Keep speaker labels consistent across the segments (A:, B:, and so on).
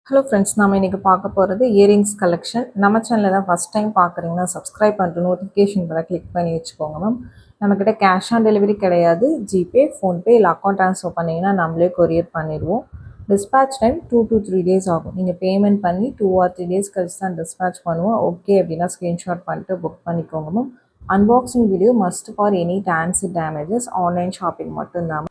A: Hello friends, நம்ம இன்றைக்கி பார்க்க போகிறது இயரிங்ஸ் கலெக்ஷன். நம்ம சேனலில் தான் ஃபஸ்ட் டைம் பார்க்குறீங்கன்னா சப்ஸ்கிரைப் பண்ணிட்டு நோட்டிஃபிகேஷன் பட்டன் கிளிக் பண்ணி வச்சுக்கோங்க மேம். நம்மக்கிட்ட கேஷ் ஆன் டெலிவரி கிடையாது. ஜிபே, ஃபோன்பே இல்லை அக்கௌண்ட் ட்ரான்ஸ்ஃபர் பண்ணிங்கன்னா நம்மளே கொரியர் பண்ணிடுவோம். டிஸ்பேச் டைம் 2 to 3 டேஸ் ஆகும். நீங்கள் பேமெண்ட் பண்ணி 2 or 3 டேஸ் கழிச்சு தான் டிஸ்பேச் பண்ணுவோம். ஓகே அப்படின்னா ஸ்க்ரீன்ஷாட் பண்ணிட்டு புக் பண்ணிக்கோங்க ma'am. Unboxing video must for any transit damages. Online shopping மட்டும்தான்.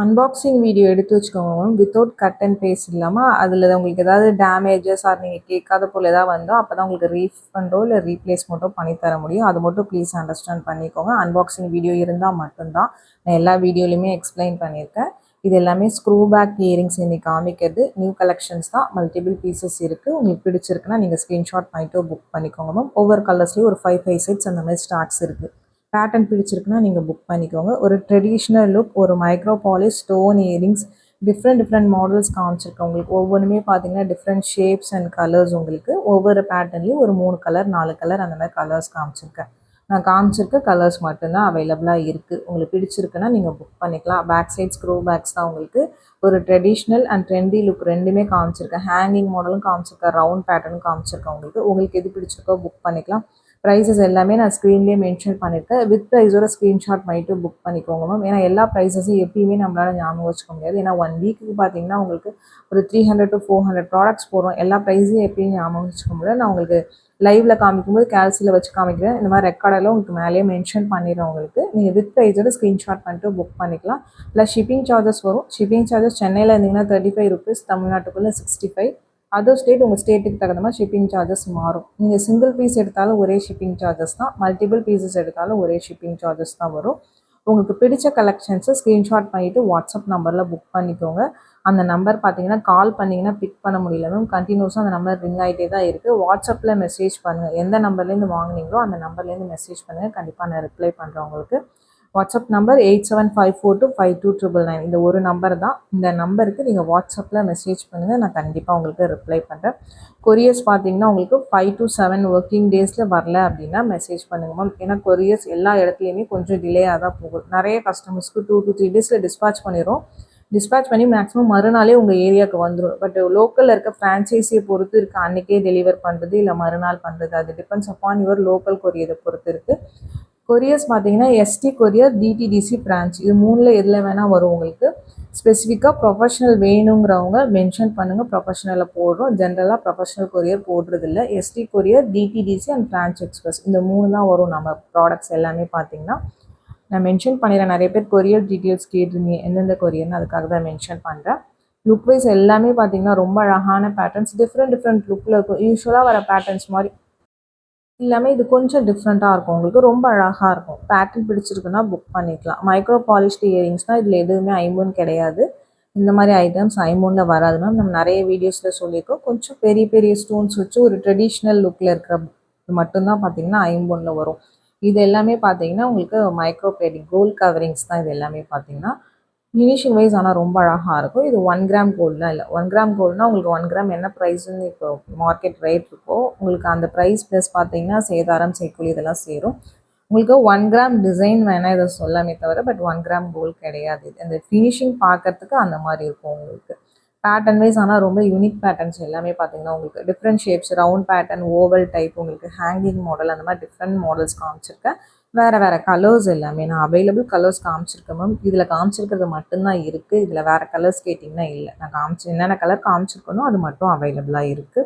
A: அன்பாக்சிங் வீடியோ எடுத்து வச்சுக்கோங்க ma'am. Without cut and paste இல்லாமல் அதில் உங்களுக்கு ஏதாவது டேமேஜஸ் ஆர் நீங்கள் கேட்காத போல் ஏதாவது வந்தால் அப்போ தான் உங்களுக்கு ரீஃபண்டோ இல்லை ரீப்ளேஸ்மெண்ட்டோ பண்ணித்தர முடியும். அது மட்டும் ப்ளீஸ் அண்டர்ஸ்டாண்ட் பண்ணிக்கோங்க. அன்பாக்சிங் வீடியோ இருந்தால் மட்டும்தான். நான் எல்லா வீடியோலையுமே எக்ஸ்பிளைன் பண்ணியிருக்கேன். இது எல்லாமே ஸ்க்ரூ பேக் இயரிங்ஸ் இன்னைக்கு காமிக்கிறது. நியூ கலெக்ஷன்ஸ் தான். மல்டிபிள் பீசஸ் இருக்குது. உங்களுக்கு பிடிச்சிருக்குன்னா நீங்கள் ஸ்க்ரீன்ஷாட் பண்ணிட்டு புக் பண்ணிக்கோங்க மேம். ஒவ்வொரு கலர்ஸ்லேயும் ஒரு 5 செட்ஸ் அந்த மாதிரி ஸ்டாக்ஸ் இருக்குது. பேட்டர்ன் பிடிச்சிருக்குன்னா நீங்கள் புக் பண்ணிக்கோங்க. ஒரு ட்ரெடிஷ்னல் லுக், ஒரு micro polish stone earrings, different models காமிச்சிருக்கேன். உங்களுக்கு ஒவ்வொன்றுமே பார்த்தீங்கன்னா டிஃப்ரெண்ட் ஷேப்ஸ் அண்ட் கலர்ஸ். உங்களுக்கு ஒவ்வொரு பேட்டர்ன்லேயும் ஒரு 3 கலர் 4 கலர் அந்த மாதிரி கலர்ஸ் காமிச்சிருக்கேன். நான் காமிச்சிருக்க கலர்ஸ் மட்டும்தான் அவைலபிளாக இருக்குது. உங்களுக்கு பிடிச்சிருக்குன்னா நீங்கள் புக் பண்ணிக்கலாம். பேக் சைட் ஸ்க்ரூ பேக்ஸ் தான் உங்களுக்கு. ஒரு ட்ரெடிஷ்னல் அண்ட் ட்ரெண்டி லுக் ரெண்டுமே காமிச்சிருக்கேன். ஹேங்கிங் மாடலும் காமிச்சிருக்கேன், ரவுண்ட் பேட்டர்னும் காமிச்சிருக்கேன். உங்களுக்கு எது பிடிச்சிருக்கோ புக் பண்ணிக்கலாம். ப்ரைஸஸ் எல்லாமே நான் ஸ்க்ரீன்லேயே மென்ஷன் பண்ணியிருக்கேன். வித் ப்ரைஸோட ஸ்க்ரீன்ஷாட் பண்ணிவிட்டு புக் பண்ணிக்கோங்க மேம். ஏன்னா எல்லா ப்ரைஸஸும் எப்பயுமே நம்மளால் ஞாபகம் வச்சுக்க முடியாது. ஏன்னா 1 வீக்குக்கு பார்த்தீங்கன்னா உங்களுக்கு ஒரு 300 to 400 ப்ராடக்ட்ஸ் போடுறோம். எல்லா ப்ரைஸையும் எப்பயும் ஞாபகம் வச்சுக்க முடியாது. நான் உங்களுக்கு லைவில் காமிக்கும்போது கேல்சியில் வச்சு காமிக்கிறேன். இந்த மாதிரி ரெக்கார்டெல்லாம் உங்களுக்கு மேலேயே மென்ஷன் பண்ணிடுறேன். உங்களுக்கு நீங்கள் வித் ப்ரைஸோட ஸ்க்ரீன்ஷாட் பண்ணிட்டு புக் பண்ணிக்கலாம். ப்ளஸ் ஷிப்பிங் சார்ஜஸ் வரும். ஷிப்பிங் சார்ஜஸ் சென்னையில் இருந்தீங்கன்னா 35 rupees, தமிழ்நாட்டுக்குள்ளே 65. அதர் ஸ்டேட் உங்கள் ஸ்டேட்டுக்கு தகுந்த மாதிரி ஷிப்பிங் சார்ஜஸ் மாறும். நீங்கள் சிங்கிள் பீஸ் எடுத்தாலும் ஒரே ஷிப்பிங் சார்ஜஸ் தான். மல்டிபிள் பீசஸ் எடுத்தாலும் ஒரே ஷிப்பிங் சார்ஜஸ் தான் வரும். உங்களுக்கு பிடிச்ச கலெக்ஷன்ஸை ஸ்க்ரீன்ஷாட் பண்ணிவிட்டு வாட்ஸ்அப் நம்பரில் புக் பண்ணிக்கோங்க. அந்த நம்பர் பார்த்தீங்கன்னா கால் பண்ணிங்கன்னா பிக் பண்ண முடியல மேம். கண்டினியூஸாக அந்த நம்பர் ரிங் ஆகிட்டே தான் இருக்குது. வாட்ஸ்அப்பில் மெசேஜ் பண்ணுங்கள். எந்த நம்பர்லேருந்து வாங்கினீங்களோ அந்த நம்பர்லேருந்து மெசேஜ் பண்ணுங்கள். கண்டிப்பாக நான் ரிப்ளை பண்ணுறேன் உங்களுக்கு. WhatsApp number 8754252999. இந்த ஒரு நம்பர் தான். இந்த நம்பருக்கு நீங்கள் வாட்ஸ்அப்பில் மெசேஜ் பண்ணுங்கள். நான் கண்டிப்பாக உங்களுக்கு ரிப்ளை பண்ணுறேன். கொரியர்ஸ் பார்த்தீங்கன்னா உங்களுக்கு 5 to 7 ஒர்க்கிங் டேஸில் வரல அப்படின்னா மெசேஜ் பண்ணுங்கள் மேம். ஏன்னா கொரியர்ஸ் எல்லா இடத்துலையுமே கொஞ்சம் டிலேயாக தான் போகுது. நிறைய கஸ்டமர்ஸ்க்கு 2 to 3 டேஸில் டிஸ்பேச் பண்ணிடும். டிஸ்பேச் பண்ணி மேக்ஸிமம் மறுநாளே உங்கள் ஏரியாவுக்கு வந்துடும். பட் லோக்கலில் இருக்க ஃப்ரான்ச்சைஸியை பொறுத்து இருக்குது. அன்றைக்கே டெலிவர் பண்ணுறது இல்லை மறுநாள் பண்ணுறது. அது டிபெண்ட்ஸ் அப்பான் யுவர் லோக்கல் கொரியரை பொறுத்து இருக்குது. கொரியர்ஸ் பார்த்தீங்கன்னா எஸ்டி கொரியர், டிடிடிசி பிரான்ச், இது 3ல் எதில் வேணால் வரும். உங்களுக்கு ஸ்பெசிஃபிக்காக ப்ரொஃபஷனல் வேணுங்கிறவங்க மென்ஷன் பண்ணுங்கள். ப்ரொஃபஷனலில் போடுறோம். ஜென்ரலாக ப்ரொஃபஷனல் கொரியர் போடுறதில்ல. ST courier, DTDC and Franch Express, இந்த 3 தான் வரும் நம்ம ப்ராடக்ட்ஸ் எல்லாமே. பார்த்தீங்கன்னா நான் மென்ஷன் பண்ணிடுறேன். நிறைய பேர் கொரியர் டீட்டெயில்ஸ் கேட்டிருந்தீங்க, எந்தெந்த கொரியர்னு, அதுக்காக தான் மென்ஷன் பண்ணுறேன். லுக் வைஸ் எல்லாமே பார்த்தீங்கன்னா ரொம்ப அழகான பேட்டர்ன்ஸ், டிஃப்ரெண்ட் லுக்கில் இருக்கும். யூஸ்வலாக வர பேட்டர்ன்ஸ் மாதிரி எல்லாமே இது கொஞ்சம் டிஃப்ரெண்ட்டாக இருக்கும். உங்களுக்கு ரொம்ப அழகாக இருக்கும். பேட்டர்ன் பிடிச்சிருக்குன்னா புக் பண்ணிக்கலாம். மைக்ரோ பாலிஷ்டு இயரிங்ஸ்னால் இதில் எதுவுமே ஐம்பொன் கிடையாது. இந்த மாதிரி ஐட்டம்ஸ் ஐம்பொனில் வராது மேம். நம்ம நிறைய வீடியோஸில் சொல்லியிருக்கோம். கொஞ்சம் பெரிய பெரிய ஸ்டோன்ஸ் வச்சு ஒரு ட்ரெடிஷ்னல் லுக்கில் இருக்கிற மட்டும்தான் பார்த்தீங்கன்னா ஐம்பொனில் வரும். இது எல்லாமே பார்த்தீங்கன்னா உங்களுக்கு மைக்ரோ பிளேட்டிங் கோல்ட் கவரிங்ஸ் தான். இது எல்லாமே பார்த்தீங்கன்னா ஃபினிஷிங் வைஸ் ஆனால் ரொம்ப அழகாக இருக்கும். இது 1 கிராம் கோல்டுலாம் இல்லை. 1 கிராம் கோல்டுனா உங்களுக்கு 1 கிராம் என்ன ப்ரைஸுன்னு இப்போ மார்க்கெட் ரேட் இருக்கோ உங்களுக்கு அந்த ப்ரைஸ் ப்ளஸ் பார்த்தீங்கன்னா சேதாரம், செய்கூலி இதெல்லாம் சேரும். உங்களுக்கு 1 கிராம் டிசைன் வேணால் இதை சொல்லாமே தவிர, பட் 1 கிராம் கோல்டு கிடையாது. இது அந்த ஃபினிஷிங் பார்க்கறதுக்கு அந்த மாதிரி இருக்கும் உங்களுக்கு. பேட்டர்ன் வைஸ் ஆனால் ரொம்ப யூனிக் பேட்டர்ன்ஸ் எல்லாமே பார்த்தீங்கன்னா உங்களுக்கு different shapes, round pattern, oval type, உங்களுக்கு ஹேங்கிங் மாடல், அந்த மாதிரி டிஃப்ரெண்ட் மாடல்ஸ் காமிச்சிருக்கேன். வேறு கலர்ஸ் எல்லாமே நான் அவைலபிள் கலர்ஸ் காமிச்சிருக்கேன் மேம். இதில் காமிச்சிருக்கிறது மட்டும்தான் இருக்குது. இதில் வேறு கலர்ஸ் கேட்டிங்கன்னா இல்லை. நான் என்னென்ன கலர் காமிச்சிருக்கணும் அது மட்டும் அவைலபிளாக இருக்குது.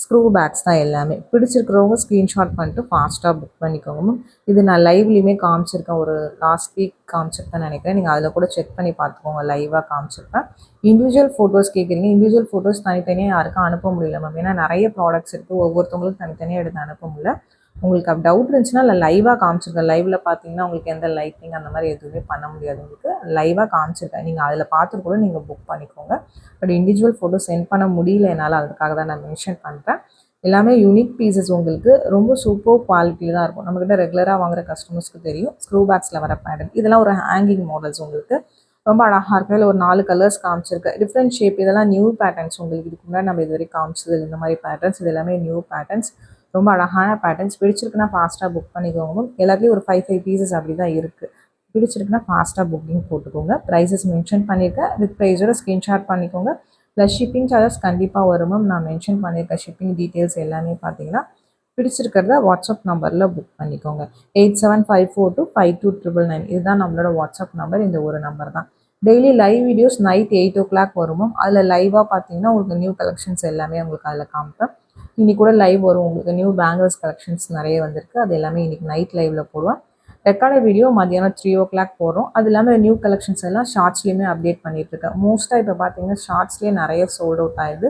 A: ஸ்க்ரூ பேக்ஸ் தான் எல்லாமே. பிடிச்சிருக்கிறவங்க ஸ்க்ரீன்ஷாட் பண்ணிட்டு ஃபாஸ்ட்டாக புக் பண்ணிக்கோங்க மேம். இது நான் லைவ்லேயுமே காமிச்சிருக்கேன். ஒரு லாஸ்ட் வீக் காமிச்சிருக்கேன்னு நினைக்கிறேன். நீங்கள் அதில் கூட செக் பண்ணி பார்த்துக்கோங்க. லைவாக காமிச்சிருப்பேன். இண்டிவிஜுவல் ஃபோட்டோஸ் கேட்குறீங்க. இண்டிவிஜுவல் ஃபோட்டோஸ் தனித்தனியாக யாருக்கும் அனுப்ப முடியல மேம். ஏன்னா நிறைய ப்ராடக்ட்ஸ் இருக்குது. ஒவ்வொருத்தவங்களுக்கும் தனித்தனியாக எடுத்து அனுப்ப முடியல. உங்களுக்கு அப்படி டவுட் இருந்துச்சுன்னா இல்லை லைவாக காமிச்சிருக்கேன். லைவில் பார்த்தீங்கன்னா உங்களுக்கு எந்த லைட்டிங் அந்த மாதிரி எதுவுமே பண்ண முடியாது. உங்களுக்கு லைவாக காமிச்சிருக்கேன். நீங்கள் அதில் பார்த்துட்டு கூட நீங்கள் புக் பண்ணிக்கோங்க. பட் இண்டிவிஜுவல் ஃபோட்டோ சென்ட் பண்ண முடியல என்னால். அதுக்காக தான் நான் மென்ஷன் பண்ணுறேன். எல்லாமே யூனிக் பீசஸ். உங்களுக்கு ரொம்ப சூப்பர் குவாலிட்டியில் தான் இருக்கும். நம்மக்கிட்ட ரெகுலராக வாங்குகிற கஸ்டமர்ஸ்க்கு தெரியும். ஸ்க்ரூ பேக்ஸில் வர பேட்டர்ன் இதெல்லாம் ஒரு ஹேங்கிங் மாடல்ஸ். உங்களுக்கு ரொம்ப அழகாக இருக்குது. இதில் ஒரு 4 கலர்ஸ் காமிச்சிருக்கு. Different shape. இதெல்லாம் நியூ பேட்டர்ன்ஸ். உங்களுக்கு இதுக்கு முன்னாடி நம்ம இது வரைக்கும் காமிச்சது இந்த மாதிரி பேட்டர்ன்ஸ். இது எல்லாமே நியூ பேட்டர்ன்ஸ். ரொம்ப அழகான பேட்டர்ன்ஸ். பிடிச்சிருக்குன்னா ஃபாஸ்ட்டாக புக் பண்ணிக்கோங்க. எல்லாத்துலேயும் ஒரு 5 பீசஸ் அப்படி தான் இருக்குது. பிடிச்சிருக்குன்னா ஃபாஸ்ட்டாக புக்கிங் போட்டுக்கோங்க. ப்ரைஸஸ் மென்ஷன் பண்ணியிருக்கேன். வித் ப்ரைஸோட ஸ்க்ரீன்ஷாட் பண்ணிக்கோங்க. ப்ளஸ் ஷிப்பிங் சார்ஜஸ் கண்டிப்பாக வரும் மேம். நான் மென்ஷன் பண்ணியிருக்க ஷிப்பிங் டீட்டெயில்ஸ் எல்லாமே பார்த்தீங்கன்னா பிடிச்சிருக்கிறத வாட்ஸ்அப் நம்பரில் புக் பண்ணிக்கோங்க. 8754252999 இதுதான் நம்மளோட வாட்ஸ்அப் நம்பர். இந்த ஒரு நம்பர் தான். Daily live videos night 8 o'clock வரும் மேம். அதில் லைவாக பார்த்தீங்கன்னா உங்களுக்கு நியூ கலெக்ஷன்ஸ் எல்லாமே உங்களுக்கு அதில் காமிப்பேன். இன்னைக்கு கூட லைவ் வரும் உங்களுக்கு. நியூ பேங்கிள்ஸ் கலெக்ஷன்ஸ் நிறைய வந்திருக்கு. அது எல்லாமே இன்னைக்கு நைட் லைவ்ல போடுவேன். ரெக்கார்டு வீடியோ மதியானம் 3 o'clock போடுறோம். அது இல்லாமல் நியூ கலெக்ஷன்ஸ் எல்லாம் ஷார்ட்ஸ்லேயுமே அப்டேட் பண்ணிட்டு இருக்கேன். மோஸ்ட்டாக இப்போ பார்த்தீங்கன்னா ஷார்ட்ஸ்லேயே நிறைய சோல்ட் அவுட் ஆயிடுது.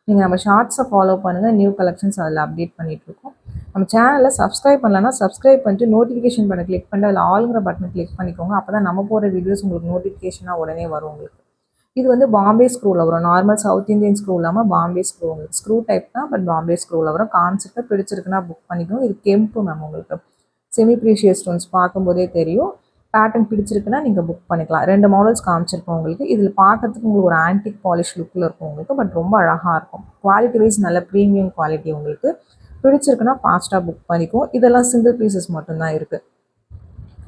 A: நீங்கள் நம்ம ஷார்ட்ஸை ஃபாலோ பண்ணுங்கள். நியூ கலெக்ஷன்ஸ் அதில் அப்டேட் பண்ணிட்டு இருக்கோம். நம்ம சேனலில் சப்ஸ்கிரைப் பண்ணலன்னா சப்ஸ்கிரைப் பண்ணிட்டு நோட்டிஃபிகேஷன் பட்டன் கிளிக் பண்ணிட்டு அதில் ஆளுங்கிற பட்டன் கிளிக் பண்ணிக்கோங்க. அப்போ தான் நம்ம போகிற வீடியோஸ் உங்களுக்கு நோட்டிஃபிகேஷனாக உடனே வரும் உங்களுக்கு. இது வந்து பாம்பே ஸ்க்ரூவில் வரும். நார்மல் சவுத் இந்தியன் ஸ்க்ரூ இல்லாமல் பாம்பே ஸ்க்ரூ உங்களுக்கு. ஸ்க்ரூ டைப் தான், பட் பாம்பே ஸ்க்ரூவில் வரும். கான்செப்டாக பிடிச்சிருக்குன்னா புக் பண்ணிக்கணும். இது கெம்பு மேம் உங்களுக்கு. செமி ப்ரீஷியஸ் ஸ்டோன்ஸ் பார்க்கும்போதே தெரியும். பேட்டர்ன் பிடிச்சிருக்குன்னா நீங்கள் புக் பண்ணிக்கலாம். 2 மாடல்ஸ் காமிச்சிருக்கோம் உங்களுக்கு. இதில் பார்க்கறதுக்கு உங்களுக்கு ஒரு ஆன்டிக் பாலிஷ் லுக்கில் இருக்கும் உங்களுக்கு. பட் ரொம்ப அழகாக இருக்கும். குவாலிட்டி வைஸ் நல்ல ப்ரீமியம் குவாலிட்டி உங்களுக்கு. பிடிச்சிருக்குன்னா ஃபாஸ்ட்டாக புக் பண்ணிக்குவோம். இதெல்லாம் சிங்கிள் பீசஸ் மட்டும்தான் இருக்குது.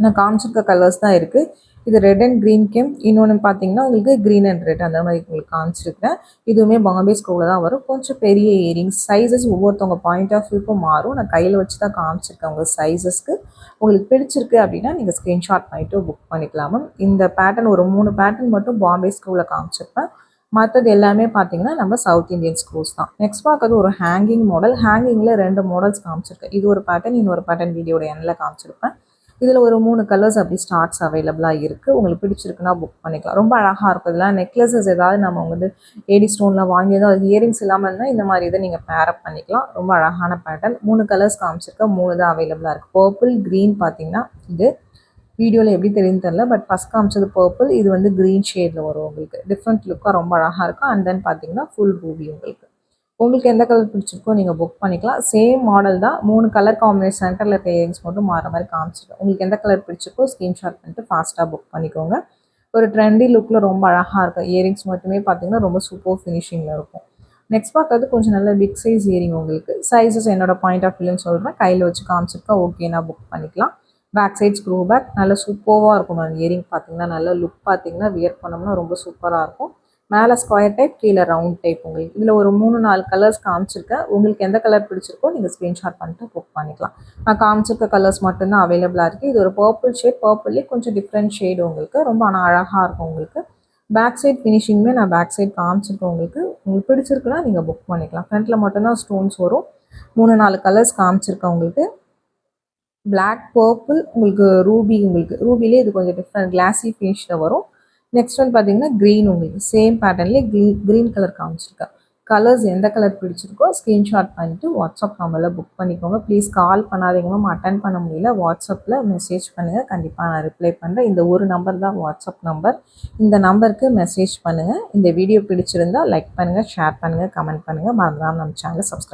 A: நான் காமிச்சிருக்க கலர்ஸ் தான் இருக்குது. இது ரெட் அண்ட் க்ரீன் கேம். இன்னொன்று பார்த்தீங்கன்னா உங்களுக்கு க்ரீன் அண்ட் ரெட் அந்த மாதிரி உங்களுக்கு காமிச்சிருக்கேன். இதுவுமே பாம்பே ஸ்க்ரூவில் தான் வரும். கொஞ்சம் பெரிய இயரிங்ஸ். சைஸஸ் ஒவ்வொருத்தவங்க பாயிண்ட் ஆஃப் வியூக்கும் மாறும். நான் கையில் வச்சு தான் காமிச்சிருக்கேன் உங்கள் சைஸஸ்க்கு. உங்களுக்கு பிடிச்சிருக்கு அப்படின்னா நீங்கள் ஸ்க்ரீன்ஷாட் பண்ணிவிட்டு புக் பண்ணிக்கலாமா. இந்த பேட்டர்ன் ஒரு 3 பேட்டர்ன் மட்டும் பாம்பே ஸ்க்ரூவில் காமிச்சிருப்பேன். மற்றது எல்லாமே பார்த்தீங்கன்னா நம்ம சவுத் இந்தியன் ஸ்க்ரூஸ் தான். நெக்ஸ்ட் பார்க்கறது ஒரு ஹேங்கிங் மாடல். ஹேங்கிங்கில் 2 மாடல்ஸ் காமிச்சிருக்கேன். இது ஒரு பேட்டர்ன், இன்னொரு பேட்டர்ன் வீடியோட எண்ணில் காமிச்சிருப்பேன். இதில் ஒரு 3 கலர்ஸ் அப்படி ஸ்டார்ட்ஸ் அவைலபிளாக இருக்குது. உங்களுக்கு பிடிச்சிருக்குன்னா புக் பண்ணிக்கலாம். ரொம்ப அழகாக இருக்கும். இதெல்லாம் நெக்லஸஸ் ஏதாவது நம்ம வந்து ஏடி ஸ்டோனில் வாங்கியதோ அது இயரிங்ஸ் இல்லாமல் இருந்தால் இந்த மாதிரி இதை நீங்கள் பேரப் பண்ணிக்கலாம். ரொம்ப அழகான பேட்டர்ன். 3 கலர்ஸ் காமிச்சிருக்கேன். 3 தான் அவைலபிளாக இருக்குது. பர்பிள், க்ரீன் பார்த்தீங்கன்னா இது வீடியோவில் எப்படி தெரியுன்னு தெரில. பட் ஃபஸ்ட் காமிச்சது பர்பிள். இது வந்து க்ரீன் ஷேடில் வரும் உங்களுக்கு. டிஃப்ரெண்ட் லுக்காக ரொம்ப அழகாக இருக்கும். அண்ட் தென் பார்த்தீங்கன்னா ஃபுல் ரூபி உங்களுக்கு. உங்களுக்கு எந்த கலர் பிடிச்சிருக்கோ நீங்கள் புக் பண்ணிக்கலாம். சேம் மாடல் தான். 3 கலர் காம்பினேஷன் சென்டரில் இருக்க இயரிங்ஸ் மட்டும் மாற மாதிரி காமிச்சிருக்கேன். உங்களுக்கு எந்த கலர் பிடிச்சிருக்கோ ஸ்க்ரீன்ஷாட் பண்ணிட்டு ஃபாஸ்ட்டாக புக் பண்ணிக்கோங்க. ஒரு ட்ரெண்டி லுக்கில் ரொம்ப அழகாக இருக்கும். இயரிங்ஸ் மட்டுமே பார்த்தீங்கன்னா ரொம்ப சூப்பர் ஃபினிஷிங்கில் இருக்கும். நெக்ஸ்ட் பார்க்கறது கொஞ்சம் நல்ல பிக் சைஸ் இயரிங் உங்களுக்கு. சைஸஸ் என்னோட பாயிண்ட் ஆஃப் வியூன்னு சொல்கிறேன். கையில் வச்சு காமிச்சிருக்கேன். ஓகேனா புக் பண்ணிக்கலாம். பேக் சைட் ஸ்க்ரூ பேக் நல்ல சூப்பராக இருக்கும். அந்த இயரிங் பார்த்தீங்கன்னா நல்ல லுக் பார்த்தீங்கன்னா வியர் பண்ணோம்னா ரொம்ப சூப்பராக இருக்கும். மேலே ஸ்கொயர் டைப், கீழே ரவுண்ட் டைப் உங்களுக்கு. இதில் ஒரு 3-4 கலர்ஸ் காமிச்சிருக்கேன். உங்களுக்கு எந்த கலர் பிடிச்சிருக்கோ நீங்கள் ஸ்க்ரீன்ஷாட் பண்ணிட்டு புக் பண்ணிக்கலாம். நான் காமிச்சிருக்க கலர்ஸ் மட்டும்தான் அவைலபிளாக இருக்குது. இது ஒரு பர்பிள் ஷேட். பர்பிள்லேயே கொஞ்சம் டிஃப்ரெண்ட் ஷேடு உங்களுக்கு. ரொம்ப ஆனால் அழகாக இருக்கும் உங்களுக்கு. பேக் சைட் ஃபினிஷிங்குமே நான் பேக் சைட் காமிச்சிருக்கேன் உங்களுக்கு. உங்களுக்கு பிடிச்சிருக்குன்னா நீங்கள் புக் பண்ணிக்கலாம். ஃப்ரண்ட்டில் மட்டும்தான் ஸ்டோன்ஸ் வரும். 3-4 கலர்ஸ் காமிச்சிருக்கேன் உங்களுக்கு. பிளாக், பர்பிள், உங்களுக்கு ரூபி. உங்களுக்கு ரூபிலே இது கொஞ்சம் டிஃப்ரெண்ட் கிளாஸி ஃபினிஷில் வரும். நெக்ஸ்ட் ஒன் பார்த்தீங்கன்னா க்ரீன். உங்களுக்கு சேம் பேட்டர்ன்லேயே க்ரீன் கலர் காமிச்சிருக்கேன். கலர்ஸ் எந்த கலர் பிடிச்சிருக்கோ ஸ்க்ரீன்ஷாட் பண்ணிட்டு வாட்ஸ்அப் நம்பரில் புக் பண்ணிக்கோங்க. ப்ளீஸ் கால் பண்ணாதீங்க மேம். அட்டன் பண்ண முடியல. வாட்ஸ்அப்பில் மெசேஜ் பண்ணுங்கள். கண்டிப்பாக நான் ரிப்ளை பண்ணுறேன். இந்த ஒரு நம்பர் தான் வாட்ஸ்அப் நம்பர். இந்த நம்பருக்கு மெசேஜ் பண்ணுங்கள். இந்த வீடியோ பிடிச்சிருந்தால் லைக் பண்ணுங்கள், ஷேர் பண்ணுங்கள், கமெண்ட் பண்ணுங்கள். மறந்துடாமல் நம்ம சேனலை சப்ஸ்கிரைப்